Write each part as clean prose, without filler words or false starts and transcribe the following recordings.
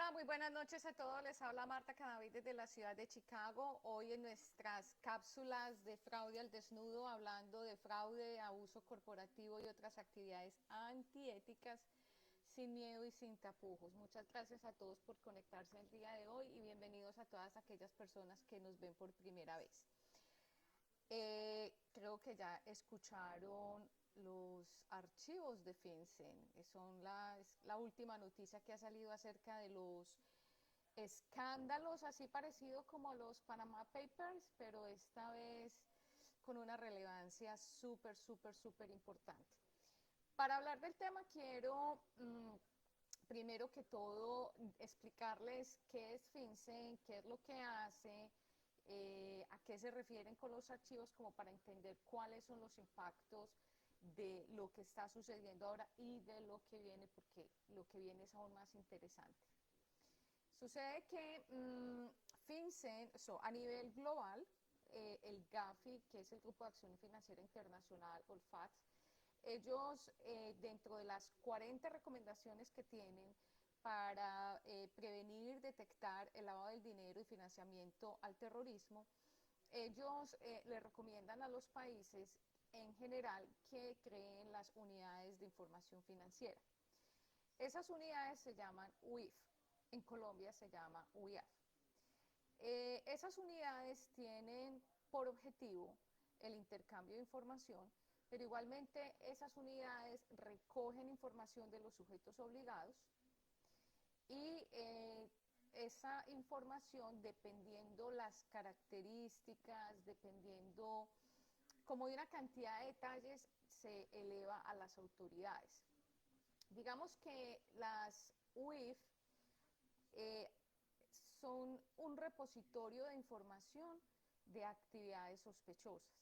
Hola, muy buenas noches a todos. Les habla Marta Cadavid desde la ciudad de Chicago. Hoy en nuestras cápsulas de fraude al desnudo, hablando de fraude, abuso corporativo y otras actividades antiéticas, sin miedo y sin tapujos. Muchas gracias a todos por conectarse el día de hoy y bienvenidos a todas aquellas personas que nos ven por primera vez. Creo que ya escucharon los archivos de FinCEN, son la última noticia que ha salido acerca de los escándalos, así parecido como los Panama Papers, pero esta vez con una relevancia súper importante. Para hablar del tema quiero, primero que todo, explicarles qué es FinCEN, qué es lo que hace, a qué se refieren con los archivos, como para entender cuáles son los impactos de lo que está sucediendo ahora y de lo que viene, porque lo que viene es aún más interesante. Sucede que FinCEN, a nivel global, el GAFI, que es el Grupo de Acción Financiera Internacional, o el FAT, ellos, dentro de las 40 recomendaciones que tienen para prevenir, detectar el lavado del dinero y financiamiento al terrorismo, ellos le recomiendan a los países en general que creen las unidades de información financiera. Esas unidades se llaman UIF, en Colombia se llama UIAF. Esas unidades tienen por objetivo el intercambio de información, pero igualmente esas unidades recogen información de los sujetos obligados y esa información, dependiendo las características, dependiendo como de una cantidad de detalles, se eleva a las autoridades. Digamos que las UIF son un repositorio de información de actividades sospechosas.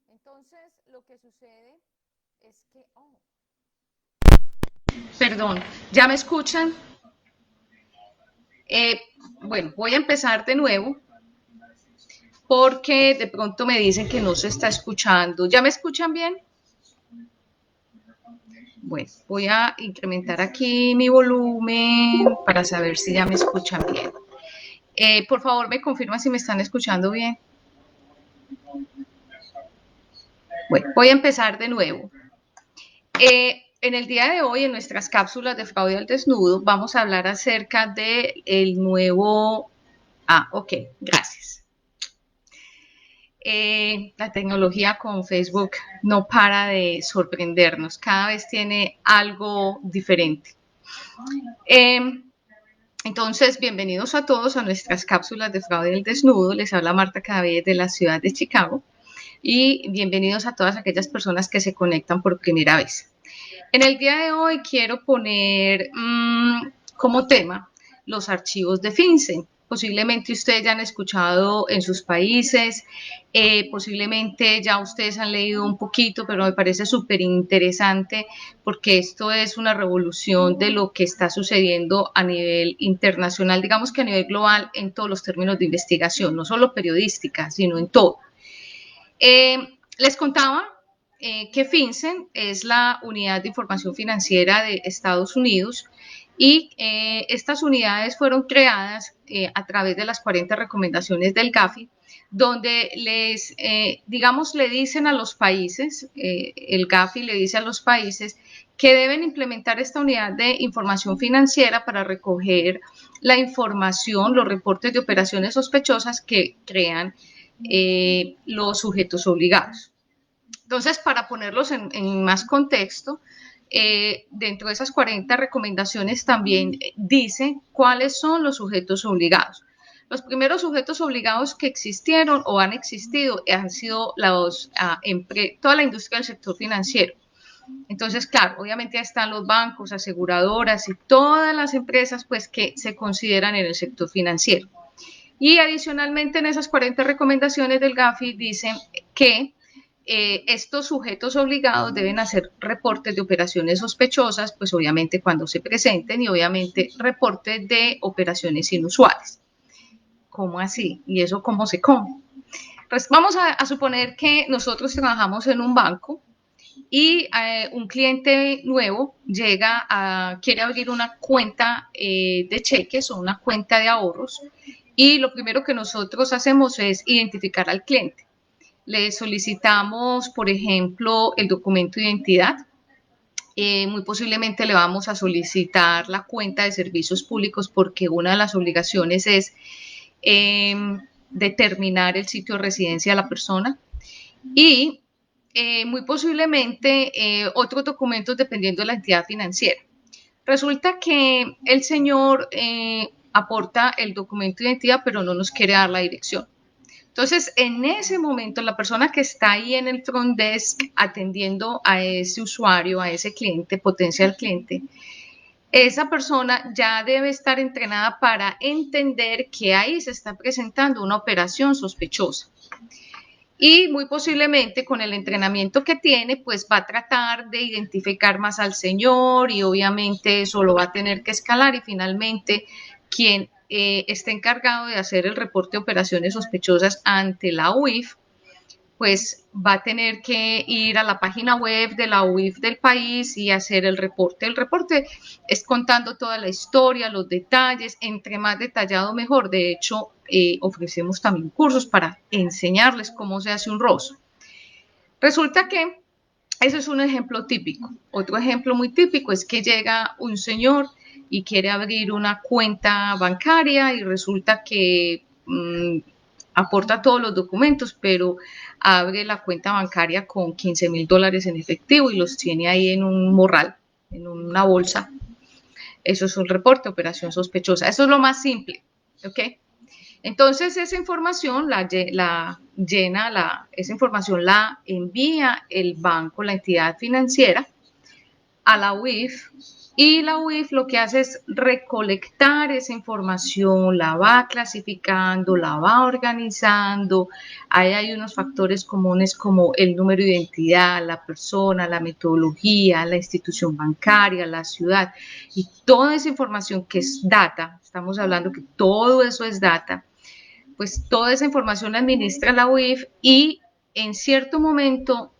Entonces, lo que sucede es que... Perdón, ¿ya me escuchan? Bueno, voy a empezar de nuevo porque de pronto me dicen que no se está escuchando. ¿Ya me escuchan bien? Bueno, voy a incrementar aquí mi volumen para saber si ya me escuchan bien. Por favor, me confirman si me están escuchando bien. Bueno, voy a empezar de nuevo. En el día de hoy, en nuestras cápsulas de fraude al desnudo, vamos a hablar acerca del nuevo... ok, gracias. La tecnología con Facebook no para de sorprendernos, cada vez tiene algo diferente. Entonces, bienvenidos a todos a nuestras cápsulas de fraude al desnudo. Les habla Marta Cadavid de la ciudad de Chicago y bienvenidos a todas aquellas personas que se conectan por primera vez. En el día de hoy quiero poner como tema los archivos de FinCEN. Posiblemente ustedes ya han escuchado en sus países, posiblemente ya ustedes han leído un poquito, pero me parece súper interesante porque esto es una revolución de lo que está sucediendo a nivel internacional, digamos que a nivel global en todos los términos de investigación, no solo periodística, sino en todo. Les contaba que FinCEN es la unidad de información financiera de Estados Unidos y estas unidades fueron creadas a través de las 40 recomendaciones del GAFI, donde digamos, le dicen a los países, el GAFI le dice a los países que deben implementar esta unidad de información financiera para recoger la información, los reportes de operaciones sospechosas que crean los sujetos obligados. Entonces, para ponerlos en más contexto, dentro de esas 40 recomendaciones también dice cuáles son los sujetos obligados. Los primeros sujetos obligados que existieron o han existido han sido toda la industria del sector financiero. Entonces, claro, obviamente están los bancos, aseguradoras y todas las empresas pues, que se consideran en el sector financiero. Y adicionalmente en esas 40 recomendaciones del GAFI dicen que estos sujetos obligados deben hacer reportes de operaciones sospechosas, pues obviamente cuando se presenten y obviamente reportes de operaciones inusuales. ¿Cómo así? ¿Y eso cómo se come? Pues vamos a suponer que nosotros trabajamos en un banco y un cliente nuevo quiere abrir una cuenta de cheques o una cuenta de ahorros, y lo primero que nosotros hacemos es identificar al cliente. Le solicitamos, por ejemplo, el documento de identidad. Muy posiblemente le vamos a solicitar la cuenta de servicios públicos, porque una de las obligaciones es determinar el sitio de residencia de la persona, y muy posiblemente otros documentos dependiendo de la entidad financiera. Resulta que el señor aporta el documento de identidad, pero no nos quiere dar la dirección. Entonces, en ese momento, la persona que está ahí en el front desk atendiendo a ese usuario, a ese cliente, potencial cliente, esa persona ya debe estar entrenada para entender que ahí se está presentando una operación sospechosa. Y muy posiblemente con el entrenamiento que tiene, pues va a tratar de identificar más al señor, y obviamente eso lo va a tener que escalar, y finalmente quien esté encargado de hacer el reporte de operaciones sospechosas ante la UIF, pues va a tener que ir a la página web de la UIF del país y hacer el reporte. El reporte es contando toda la historia, los detalles, entre más detallado mejor. De hecho, ofrecemos también cursos para enseñarles cómo se hace un ROS. Resulta que ese es un ejemplo típico. Otro ejemplo muy típico es que llega un señor y quiere abrir una cuenta bancaria, y resulta que aporta todos los documentos, pero abre la cuenta bancaria con $15,000 en efectivo y los tiene ahí en un morral, en una bolsa. Eso es un reporte de operación sospechosa. Eso es lo más simple, ¿ok? Entonces esa información esa información la envía el banco, la entidad financiera, a la UIF, y la UIF lo que hace es recolectar esa información, la va clasificando, la va organizando. Ahí hay unos factores comunes como el número de identidad, la persona, la metodología, la institución bancaria, la ciudad, y toda esa información que es data. Estamos hablando que todo eso es data. Pues toda esa información la administra la UIF, y en cierto momento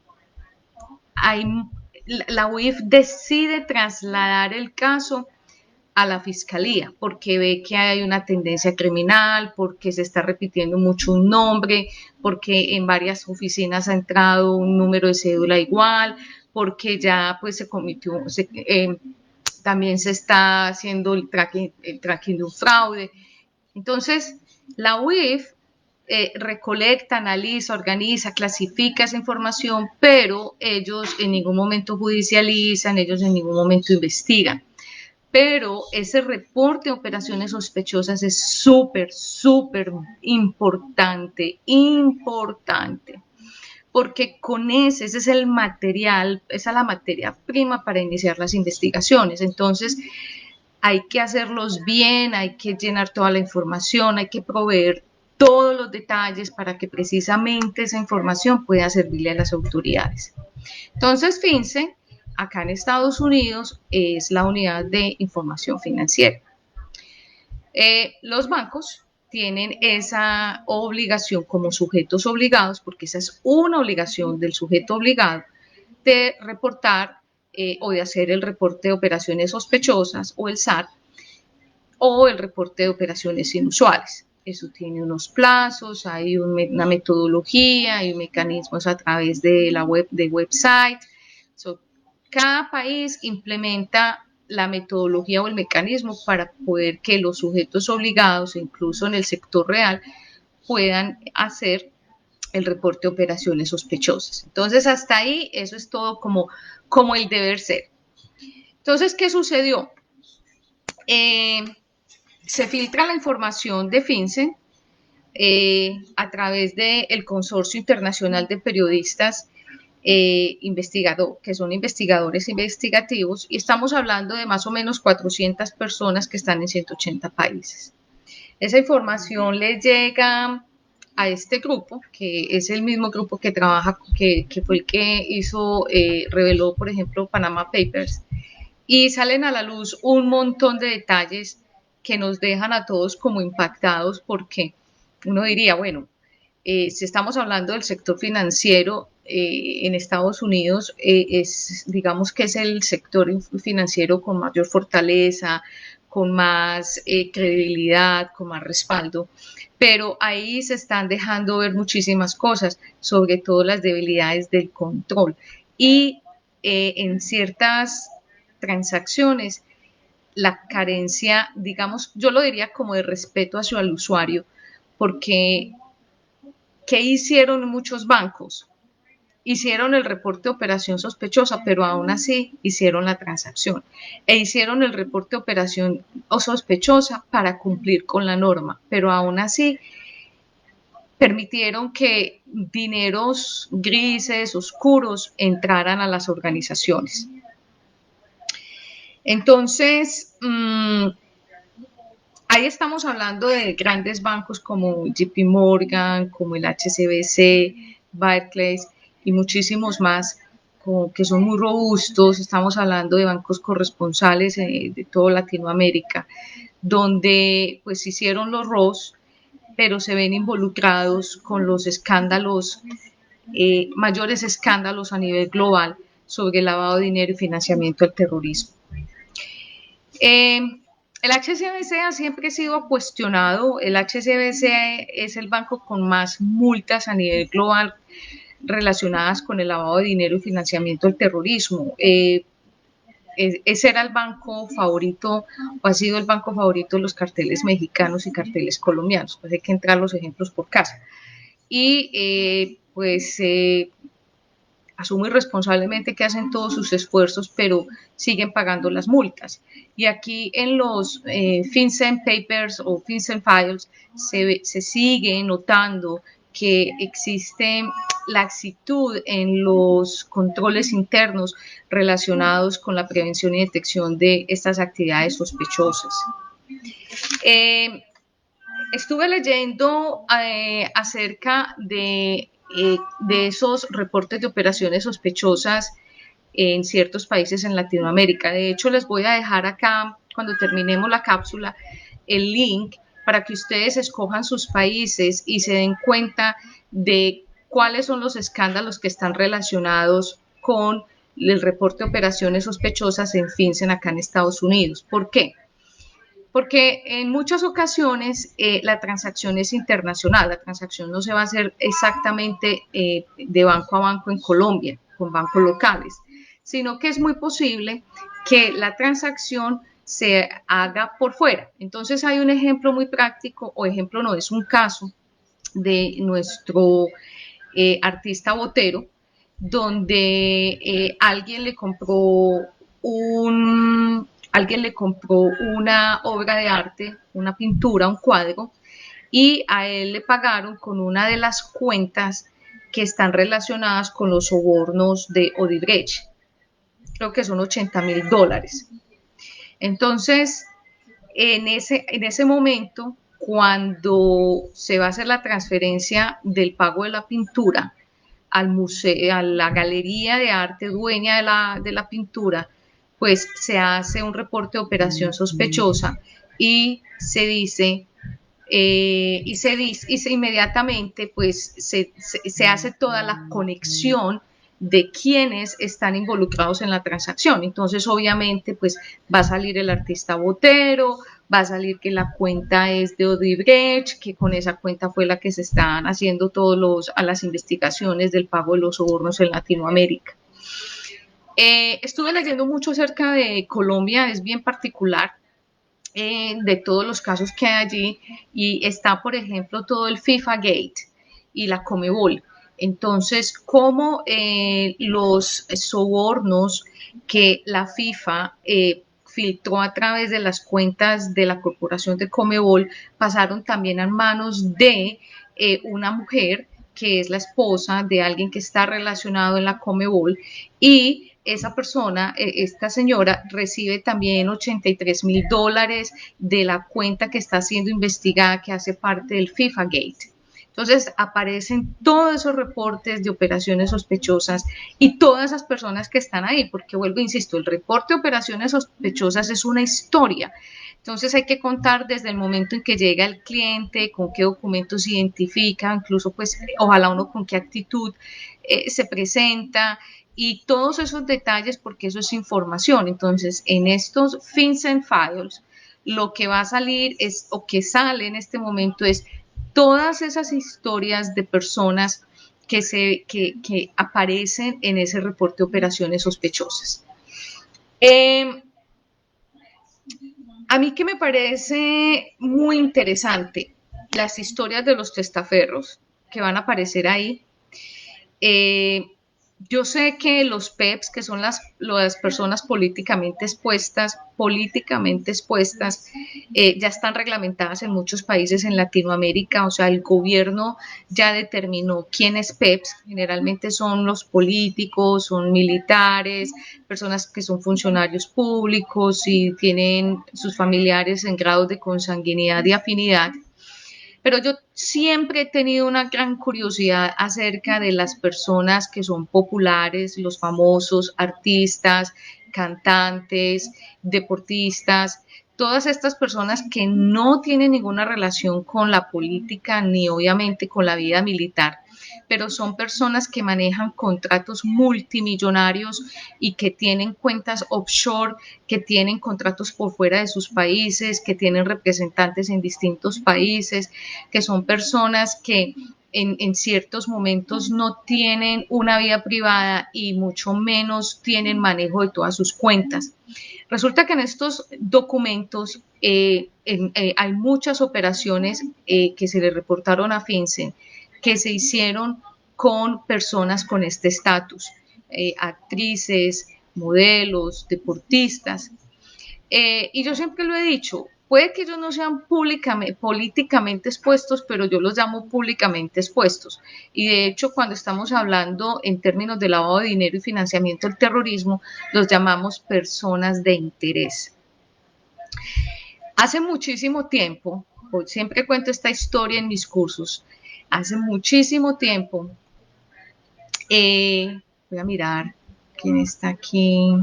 la UIF decide trasladar el caso a la fiscalía, porque ve que hay una tendencia criminal, porque se está repitiendo mucho un nombre, porque en varias oficinas ha entrado un número de cédula igual, porque ya pues también se está haciendo el tracking de un fraude. Entonces, la UIF recolecta, analiza, organiza, clasifica esa información, pero ellos en ningún momento judicializan, ellos en ningún momento investigan. Pero ese reporte de operaciones sospechosas es súper, súper importante, porque con ese es el material, esa es la materia prima para iniciar las investigaciones. Entonces, hay que hacerlos bien, hay que llenar toda la información, hay que proveer todos los detalles para que precisamente esa información pueda servirle a las autoridades. Entonces, FinCEN, acá en Estados Unidos, es la unidad de información financiera. Los bancos tienen esa obligación como sujetos obligados, porque esa es una obligación del sujeto obligado, de reportar o de hacer el reporte de operaciones sospechosas, o el SAT, o el reporte de operaciones inusuales. Eso tiene unos plazos, hay una metodología, hay mecanismos a través de la website. Cada país implementa la metodología o el mecanismo para poder que los sujetos obligados, incluso en el sector real, puedan hacer el reporte de operaciones sospechosas. Entonces, hasta ahí, eso es todo como el deber ser. Entonces, ¿qué sucedió? Se filtra la información de FinCEN a través del Consorcio Internacional de Periodistas que son investigadores investigativos, y estamos hablando de más o menos 400 personas que están en 180 países. Esa información le llega a este grupo, que es el mismo grupo que trabaja, que fue el que reveló, por ejemplo, Panama Papers, y salen a la luz un montón de detalles que nos dejan a todos como impactados, porque uno diría, bueno, si estamos hablando del sector financiero, en Estados Unidos digamos que es el sector financiero con mayor fortaleza, con más credibilidad, con más respaldo, pero ahí se están dejando ver muchísimas cosas, sobre todo las debilidades del control y en ciertas transacciones la carencia, digamos, yo lo diría como de respeto hacia el usuario, porque ¿qué hicieron muchos bancos? Hicieron el reporte de operación sospechosa, pero aún así hicieron la transacción. E hicieron el reporte de operación sospechosa para cumplir con la norma, pero aún así permitieron que dineros grises, oscuros, entraran a las organizaciones. Entonces, ahí estamos hablando de grandes bancos como JP Morgan, como el HSBC, Barclays y muchísimos más que son muy robustos. Estamos hablando de bancos corresponsales de toda Latinoamérica, donde pues hicieron los ROS, pero se ven involucrados con los escándalos, mayores escándalos a nivel global sobre el lavado de dinero y financiamiento del terrorismo. El HSBC ha siempre sido cuestionado. El HSBC es el banco con más multas a nivel global relacionadas con el lavado de dinero y financiamiento del terrorismo. Ese era el banco favorito, o ha sido el banco favorito de los carteles mexicanos y carteles colombianos. Pues hay que entrar los ejemplos por casa. Y asumo irresponsablemente que hacen todos sus esfuerzos, pero siguen pagando las multas. Y aquí en los FinCEN Papers o FinCEN Files se sigue notando que existe laxitud en los controles internos relacionados con la prevención y detección de estas actividades sospechosas. Estuve leyendo acerca de esos reportes de operaciones sospechosas en ciertos países en Latinoamérica. De hecho, les voy a dejar acá, cuando terminemos la cápsula, el link para que ustedes escojan sus países y se den cuenta de cuáles son los escándalos que están relacionados con el reporte de operaciones sospechosas en FinCEN acá en Estados Unidos. ¿Por qué? Porque en muchas ocasiones la transacción es internacional, la transacción no se va a hacer exactamente de banco a banco en Colombia, con bancos locales, sino que es muy posible que la transacción se haga por fuera. Entonces hay un ejemplo muy práctico, o ejemplo no, es un caso de nuestro artista Botero, donde alguien le compró una obra de arte, una pintura, un cuadro, y a él le pagaron con una de las cuentas que están relacionadas con los sobornos de Odebrecht. Creo que son $80,000. Entonces, en ese momento, cuando se va a hacer la transferencia del pago de la pintura al museo, a la galería de arte dueña de la pintura, pues se hace un reporte de operación sospechosa y se dice inmediatamente, pues se hace toda la conexión de quienes están involucrados en la transacción. Entonces, obviamente, pues va a salir el artista Botero, va a salir que la cuenta es de Odebrecht, que con esa cuenta fue la que se están haciendo a las investigaciones del pago de los sobornos en Latinoamérica. Estuve leyendo mucho acerca de Colombia, es bien particular de todos los casos que hay allí, y está, por ejemplo, todo el FIFA Gate y la Comebol. Entonces, cómo los sobornos que la FIFA filtró a través de las cuentas de la corporación de Comebol pasaron también a manos de una mujer que es la esposa de alguien que está relacionado en la Comebol, y esa persona, esta señora, recibe también $83,000 de la cuenta que está siendo investigada, que hace parte del FIFA Gate. Entonces aparecen todos esos reportes de operaciones sospechosas y todas esas personas que están ahí, porque vuelvo, insisto, el reporte de operaciones sospechosas es una historia. Entonces hay que contar desde el momento en que llega el cliente, con qué documentos se identifica, incluso pues ojalá uno con qué actitud se presenta, y todos esos detalles, porque eso es información. Entonces en estos FinCEN Files lo que va a salir es, o que sale en este momento, es todas esas historias de personas que aparecen en ese reporte de operaciones sospechosas. A mí que me parece muy interesante las historias de los testaferros que van a aparecer ahí. Eh, yo sé que los PEPs, que son las personas políticamente expuestas, ya están reglamentadas en muchos países en Latinoamérica. O sea, el gobierno ya determinó quiénes PEPs. Generalmente son los políticos, son militares, personas que son funcionarios públicos y tienen sus familiares en grados de consanguinidad y afinidad. Pero yo siempre he tenido una gran curiosidad acerca de las personas que son populares, los famosos, artistas, cantantes, deportistas, todas estas personas que no tienen ninguna relación con la política ni obviamente con la vida militar, pero son personas que manejan contratos multimillonarios y que tienen cuentas offshore, que tienen contratos por fuera de sus países, que tienen representantes en distintos países, que son personas que en ciertos momentos no tienen una vida privada y mucho menos tienen manejo de todas sus cuentas. Resulta que en estos documentos hay muchas operaciones que se le reportaron a FinCEN que se hicieron con personas con este estatus, actrices, modelos, deportistas. Y yo siempre lo he dicho, puede que ellos no sean políticamente expuestos, pero yo los llamo públicamente expuestos. Y de hecho, cuando estamos hablando en términos de lavado de dinero y financiamiento del terrorismo, los llamamos personas de interés. Hace muchísimo tiempo, siempre cuento esta historia en mis cursos, hace muchísimo tiempo, voy a mirar quién está aquí.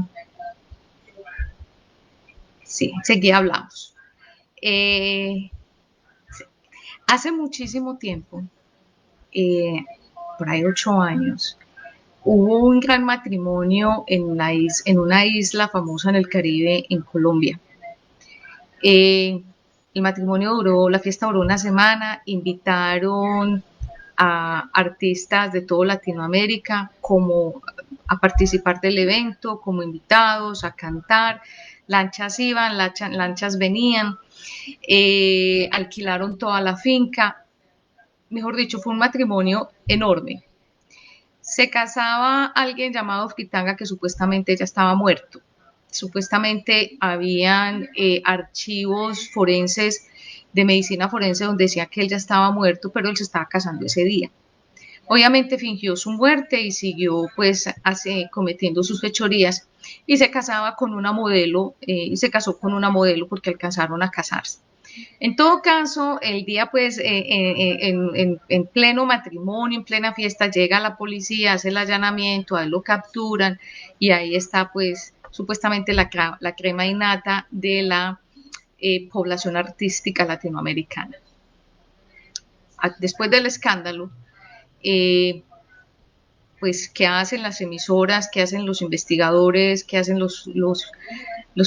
Sí, enseguida hablamos. Hace muchísimo tiempo, por ahí 8 años, hubo un gran matrimonio en una isla famosa en el Caribe, en Colombia. El matrimonio la fiesta duró una semana, invitaron a artistas de toda Latinoamérica como a participar del evento, como invitados, a cantar. Lanchas iban, lanchas venían, alquilaron toda la finca. Mejor dicho, fue un matrimonio enorme. Se casaba alguien llamado Fritanga, que supuestamente ya estaba muerto. Supuestamente habían archivos forenses de medicina forense donde decía que él ya estaba muerto, pero él se estaba casando ese día. Obviamente fingió su muerte y siguió pues cometiendo sus fechorías, y se casaba con una modelo, y se casó con una modelo porque alcanzaron a casarse. En todo caso, el día pues en pleno matrimonio, en plena fiesta, llega la policía, hace el allanamiento, a él lo capturan y ahí está pues supuestamente la crema innata de la población artística latinoamericana. Después del escándalo, pues qué hacen las emisoras, qué hacen los investigadores, qué hacen los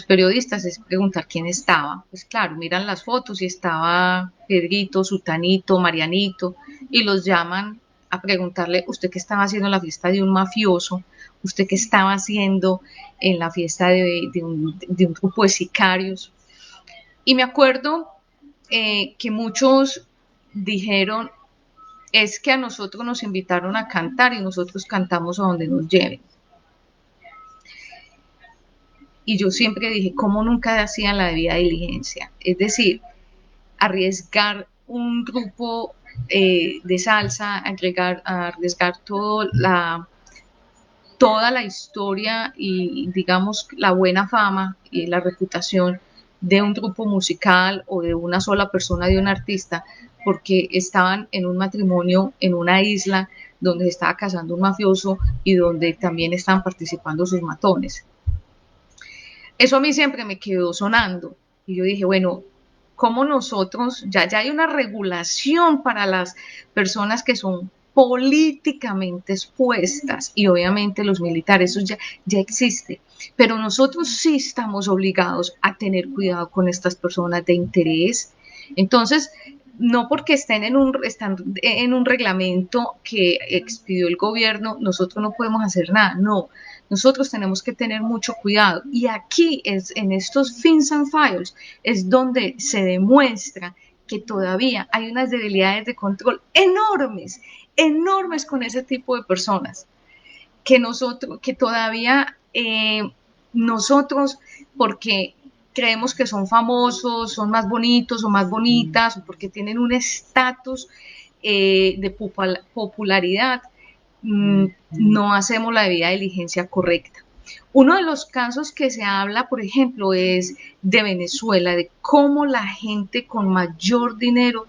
periodistas, es preguntar quién estaba. Pues claro, miran las fotos y estaba Pedrito, Sutanito, Marianito, y los llaman a preguntarle, ¿usted qué estaba haciendo en la fiesta de un mafioso? ¿Usted qué estaba haciendo en la fiesta de un grupo de sicarios? Y me acuerdo que muchos dijeron, es que a nosotros nos invitaron a cantar y nosotros cantamos a donde nos lleven. Y yo siempre dije, ¿cómo nunca hacían la debida diligencia? Es decir, arriesgar un grupo de salsa, arriesgar toda la historia y digamos la buena fama y la reputación de un grupo musical o de una sola persona, de un artista, porque estaban en un matrimonio en una isla donde se estaba casando un mafioso y donde también estaban participando sus matones. Eso a mí siempre me quedó sonando y yo dije, bueno, ¿cómo nosotros, ya hay una regulación para las personas que son políticamente expuestas y obviamente los militares, eso ya existe, pero nosotros sí estamos obligados a tener cuidado con estas personas de interés? Entonces, no porque están en un reglamento que expidió el gobierno, nosotros no podemos hacer nada, no. Nosotros tenemos que tener mucho cuidado. Y aquí, en estos Fins and Files, es donde se demuestra que todavía hay unas debilidades de control enormes, enormes con ese tipo de personas. Que todavía nosotros, porque creemos que son famosos, son más bonitos o más bonitas, o porque tienen un estatus de popularidad, no hacemos la debida diligencia correcta. Uno de los casos que se habla, por ejemplo, es de Venezuela, de cómo la gente con mayor dinero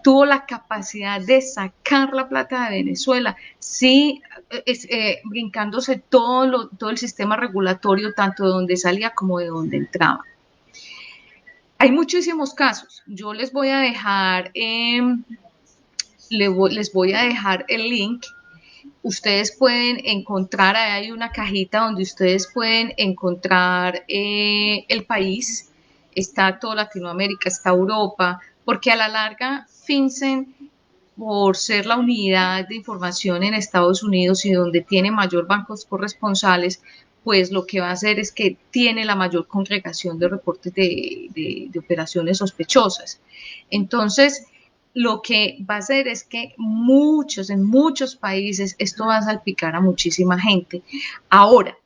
tuvo la capacidad de sacar la plata de Venezuela, sí, brincándose todo el sistema regulatorio, tanto de donde salía como de donde entraba. Hay muchísimos casos. Yo les voy a dejar, les voy a dejar el link. Ustedes pueden encontrar, hay una cajita donde ustedes pueden encontrar el país, está toda Latinoamérica, está Europa, porque a la larga FinCEN, por ser la unidad de información en Estados Unidos y donde tiene mayor bancos corresponsales, pues lo que va a hacer es que tiene la mayor congregación de reportes de operaciones sospechosas. Entonces, lo que va a hacer es que en muchos países, esto va a salpicar a muchísima gente. Ahora,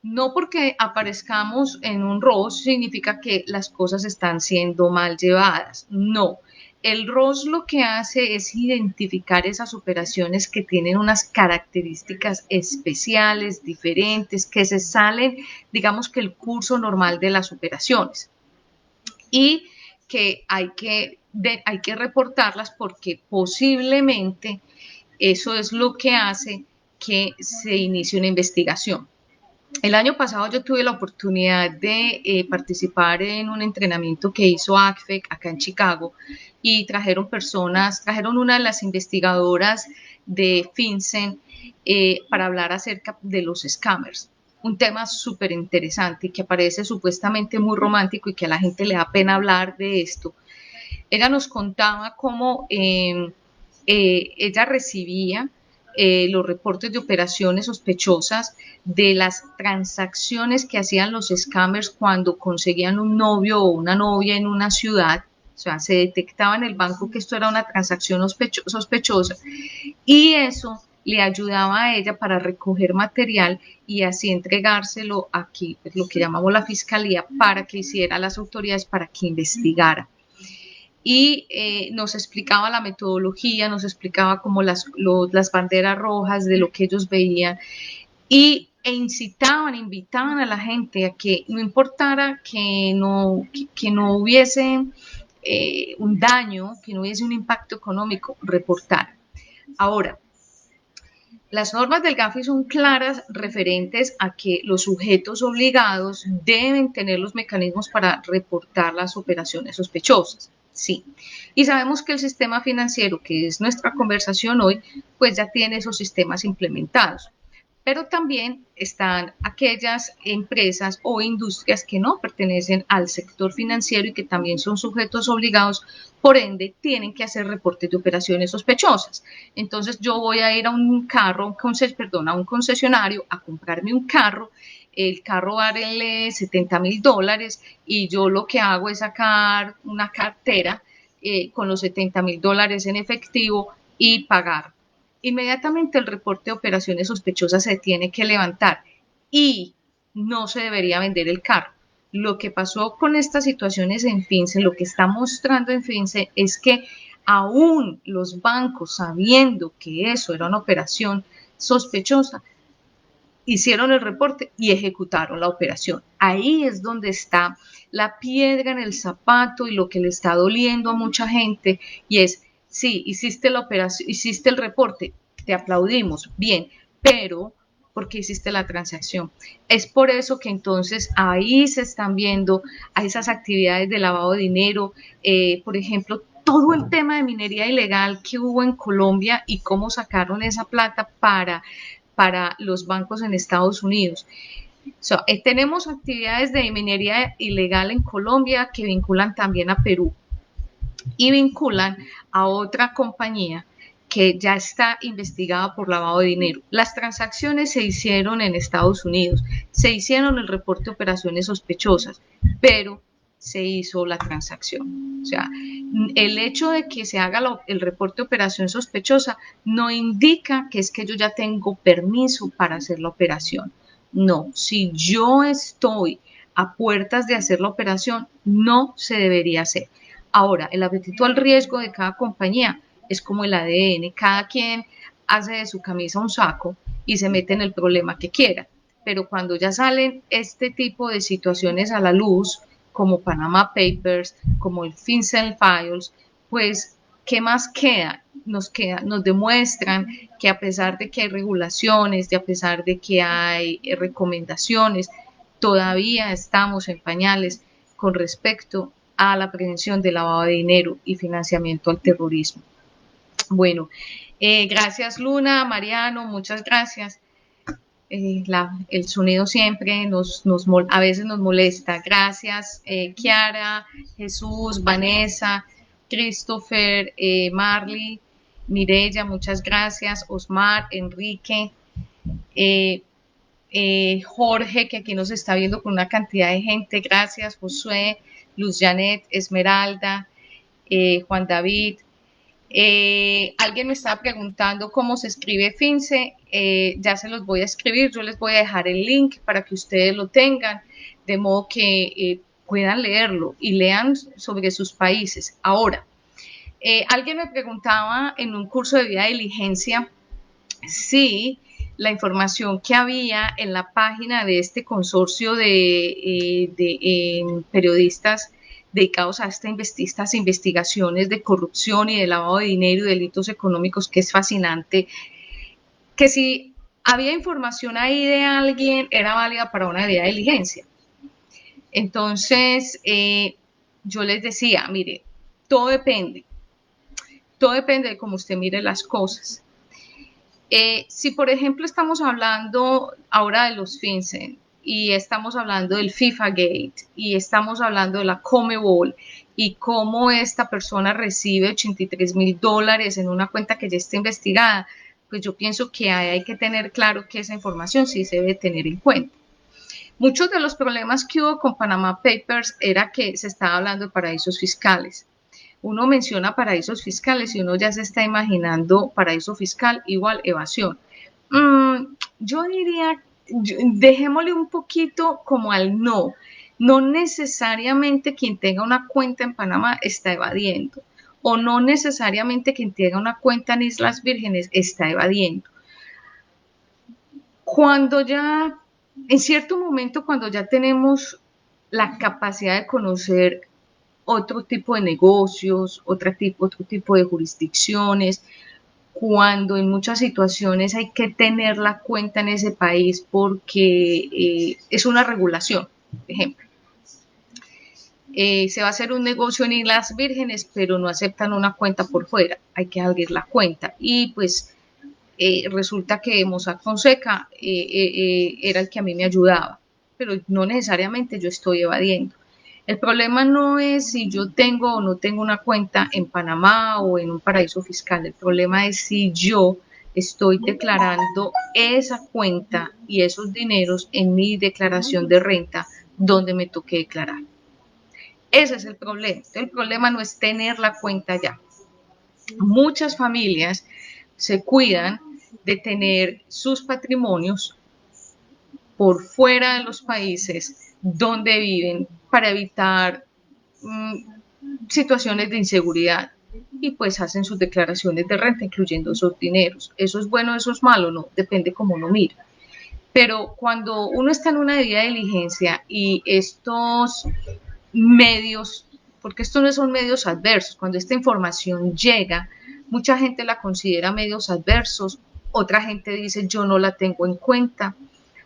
no porque aparezcamos en un ROS significa que las cosas están siendo mal llevadas. No. El ROS lo que hace es identificar esas operaciones que tienen unas características especiales, diferentes, que se salen, digamos que el curso normal de las operaciones. Y que hay que reportarlas porque posiblemente eso es lo que hace que se inicie una investigación. El año pasado yo tuve la oportunidad de participar en un entrenamiento que hizo ACFEC acá en Chicago y trajeron una de las investigadoras de FinCEN para hablar acerca de los scammers. Un tema súper interesante y que parece supuestamente muy romántico y que a la gente le da pena hablar de esto. Ella nos contaba cómo ella recibía los reportes de operaciones sospechosas de las transacciones que hacían los scammers cuando conseguían un novio o una novia en una ciudad. O sea, se detectaba en el banco que esto era una transacción sospechosa y eso le ayudaba a ella para recoger material y así entregárselo aquí, pues, lo que llamamos la fiscalía, para que hiciera las autoridades para que investigara. Y nos explicaba la metodología, nos explicaba como las banderas rojas de lo que ellos veían invitaban a la gente a que no importara que no hubiese un daño, que no hubiese un impacto económico, reportar. Ahora, las normas del GAFI son claras referentes a que los sujetos obligados deben tener los mecanismos para reportar las operaciones sospechosas. Sí, y sabemos que el sistema financiero, que es nuestra conversación hoy, pues ya tiene esos sistemas implementados. Pero también están aquellas empresas o industrias que no pertenecen al sector financiero y que también son sujetos obligados, por ende tienen que hacer reportes de operaciones sospechosas. Entonces yo voy a ir a un concesionario a comprarme un carro, el carro vale $70,000 y yo lo que hago es sacar una cartera con los $70,000 en efectivo y pagar. Inmediatamente el reporte de operaciones sospechosas se tiene que levantar y no se debería vender el carro. Lo que pasó con estas situaciones en FinCEN, lo que está mostrando en FinCEN es que aún los bancos, sabiendo que eso era una operación sospechosa, hicieron el reporte y ejecutaron la operación. Ahí es donde está la piedra en el zapato y lo que le está doliendo a mucha gente, y es, sí, hiciste la operación, hiciste el reporte, te aplaudimos, bien, pero ¿por qué hiciste la transacción? Es por eso que entonces ahí se están viendo a esas actividades de lavado de dinero, por ejemplo, todo el tema de minería ilegal que hubo en Colombia y cómo sacaron esa plata para los bancos en Estados Unidos. Tenemos actividades de minería ilegal en Colombia que vinculan también a Perú y vinculan a otra compañía que ya está investigada por lavado de dinero. Las transacciones se hicieron en Estados Unidos, se hicieron el reporte de operaciones sospechosas, pero se hizo la transacción. O sea, el hecho de que se haga el reporte de operación sospechosa no indica que es que yo ya tengo permiso para hacer la operación. No, si yo estoy a puertas de hacer la operación, no se debería hacer. Ahora, el apetito al riesgo de cada compañía es como el ADN, cada quien hace de su camisa un saco y se mete en el problema que quiera. Pero cuando ya salen este tipo de situaciones a la luz, como Panama Papers, como el FinCEN Files, pues, ¿qué más queda? Nos demuestran que a pesar de que hay regulaciones, de a pesar de que hay recomendaciones, todavía estamos en pañales con respecto a la prevención del lavado de dinero y financiamiento al terrorismo. Bueno, gracias Luna, Mariano, muchas gracias. El sonido siempre a veces nos molesta. Gracias, Kiara, Jesús, Vanessa, Christopher, Marley, Mireya, muchas gracias, Osmar, Enrique, Jorge, que aquí nos está viendo con una cantidad de gente, gracias, Josué, Luz Janet, Esmeralda, Juan David. Alguien me estaba preguntando cómo se escribe FinCEN, ya se los voy a escribir, yo les voy a dejar el link para que ustedes lo tengan, de modo que puedan leerlo y lean sobre sus países. Ahora, alguien me preguntaba en un curso de vida de diligencia si la información que había en la página de este consorcio de periodistas dedicados a estas investigaciones de corrupción y de lavado de dinero y delitos económicos, que es fascinante, que si había información ahí de alguien era válida para una debida diligencia. Entonces, yo les decía, mire, todo depende de cómo usted mire las cosas. Si por ejemplo estamos hablando ahora de los FinCEN y estamos hablando del FIFA Gate y estamos hablando de la Comebol y cómo esta persona recibe $83,000 en una cuenta que ya está investigada, pues yo pienso que hay que tener claro que esa información sí se debe tener en cuenta. Muchos de los problemas que hubo con Panama Papers era que se estaba hablando de paraísos fiscales. Uno menciona paraísos fiscales y uno ya se está imaginando paraíso fiscal igual evasión. Yo diría, dejémosle un poquito como al no. No necesariamente quien tenga una cuenta en Panamá está evadiendo, o no necesariamente quien tenga una cuenta en Islas Vírgenes está evadiendo. Cuando ya, en cierto momento, cuando ya tenemos la capacidad de conocer otro tipo de negocios, otro tipo de jurisdicciones, cuando en muchas situaciones hay que tener la cuenta en ese país porque es una regulación, por ejemplo. Se va a hacer un negocio en Islas Vírgenes, pero no aceptan una cuenta por fuera, hay que abrir la cuenta. Y pues resulta que Mossack Fonseca era el que a mí me ayudaba, pero no necesariamente yo estoy evadiendo. El problema no es si yo tengo o no tengo una cuenta en Panamá o en un paraíso fiscal. El problema es si yo estoy declarando esa cuenta y esos dineros en mi declaración de renta donde me toque declarar. Ese es el problema. El problema no es tener la cuenta ya. Muchas familias se cuidan de tener sus patrimonios por fuera de los países donde viven para evitar situaciones de inseguridad y pues hacen sus declaraciones de renta incluyendo esos dineros. ¿Eso es bueno o eso es malo? No, depende cómo lo mire. Pero cuando uno está en una debida diligencia y estos medios, porque estos no son medios adversos, cuando esta información llega, mucha gente la considera medios adversos, otra gente dice yo no la tengo en cuenta,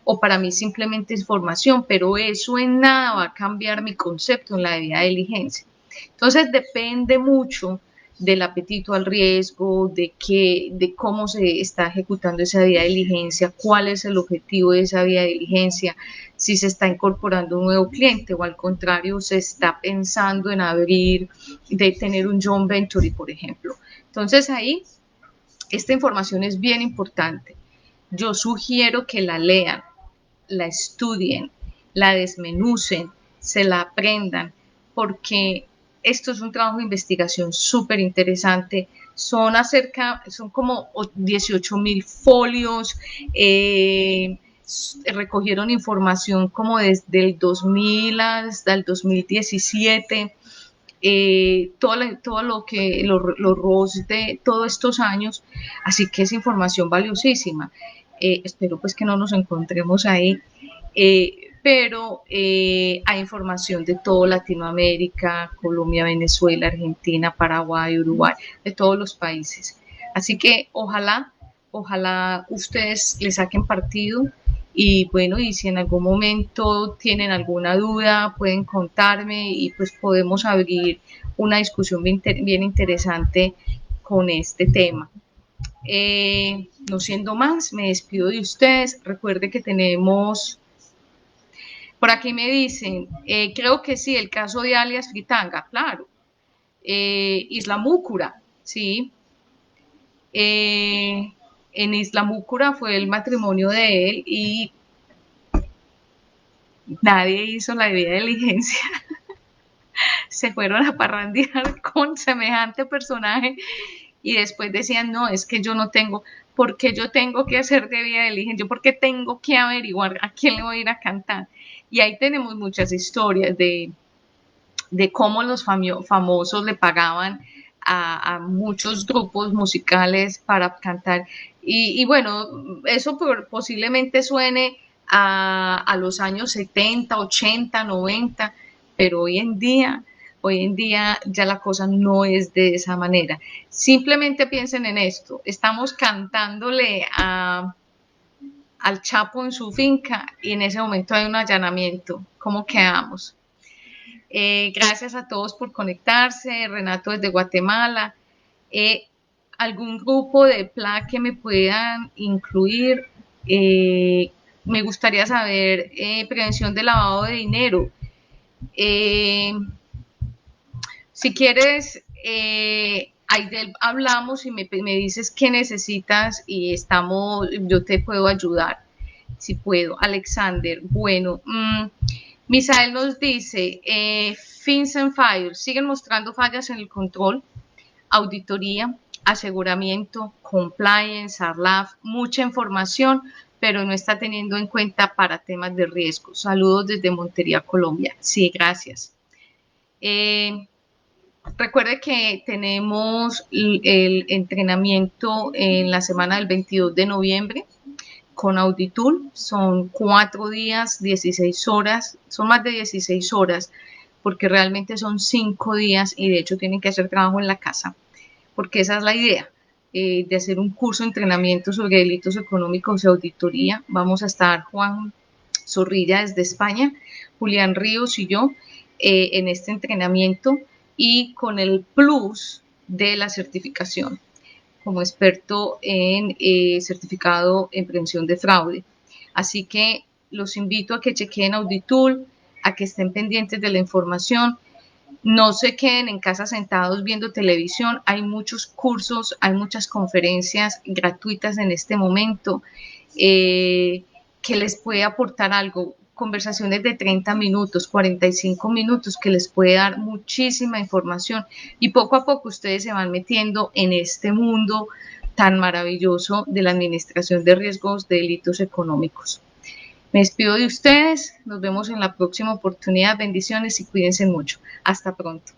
o para mí simplemente es información, pero eso en nada va a cambiar mi concepto en la debida diligencia. Entonces depende mucho del apetito al riesgo, de cómo se está ejecutando esa vía de diligencia, cuál es el objetivo de esa vía de diligencia, si se está incorporando un nuevo cliente o al contrario se está pensando en abrir, de tener un joint venture, por ejemplo. Entonces ahí esta información es bien importante. Yo sugiero que la lean, la estudien, la desmenucen, se la aprendan, porque esto es un trabajo de investigación súper interesante. Son como 18,000 folios, recogieron información como desde el 2000 hasta el 2017. Todo lo que los ROS de todos estos años, así que es información valiosísima. Espero pues que no nos encontremos ahí, pero hay información de toda Latinoamérica, Colombia, Venezuela, Argentina, Paraguay, Uruguay, de todos los países. Así que ojalá ustedes le saquen partido y bueno, y si en algún momento tienen alguna duda, pueden contarme y pues podemos abrir una discusión bien interesante con este tema. No siendo más, me despido de ustedes. Recuerde que tenemos, por aquí me dicen, creo que sí, el caso de alias Fritanga, claro. Isla Múcura, sí. En Isla Múcura fue el matrimonio de él y nadie hizo la debida diligencia. Se fueron a parrandear con semejante personaje y después decían, no, es que yo no tengo, ¿por qué yo tengo que hacer debida diligencia? Yo porque tengo que averiguar a quién le voy a ir a cantar. Y ahí tenemos muchas historias de cómo los famosos le pagaban a muchos grupos musicales para cantar. Y bueno, eso posiblemente suene a los años 70, 80, 90, pero hoy en día ya la cosa no es de esa manera. Simplemente piensen en esto, estamos cantándole al Chapo en su finca y en ese momento hay un allanamiento. ¿Cómo quedamos? Gracias a todos por conectarse. Renato desde Guatemala. Eh, ¿Algún grupo de PLA que me puedan incluir? Eh, Me gustaría saber prevención de lavado de dinero. Eh, si quieres, ahí hablamos y me dices qué necesitas y yo te puedo ayudar, si puedo. Alexander, bueno, Misael nos dice, Fins and Fires, siguen mostrando fallas en el control, auditoría, aseguramiento, compliance, ARLAF, mucha información, pero no está teniendo en cuenta para temas de riesgo. Saludos desde Montería, Colombia. Sí, gracias. Recuerde que tenemos el entrenamiento en la semana del 22 de noviembre con Auditool. Son 4 días, 16 horas, son más de 16 horas, porque realmente son 5 días y de hecho tienen que hacer trabajo en la casa, porque esa es la idea, de hacer un curso de entrenamiento sobre delitos económicos y auditoría. Vamos a estar Juan Zorrilla desde España, Julián Ríos y yo en este entrenamiento y con el plus de la certificación como experto en certificado en prevención de fraude. Así que los invito a que chequeen Auditool, a que estén pendientes de la información, no se queden en casa sentados viendo televisión, hay muchos cursos, hay muchas conferencias gratuitas en este momento que les puede aportar algo, conversaciones de 30 minutos, 45 minutos que les puede dar muchísima información y poco a poco ustedes se van metiendo en este mundo tan maravilloso de la administración de riesgos de delitos económicos. Me despido de ustedes, nos vemos en la próxima oportunidad, bendiciones y cuídense mucho. Hasta pronto.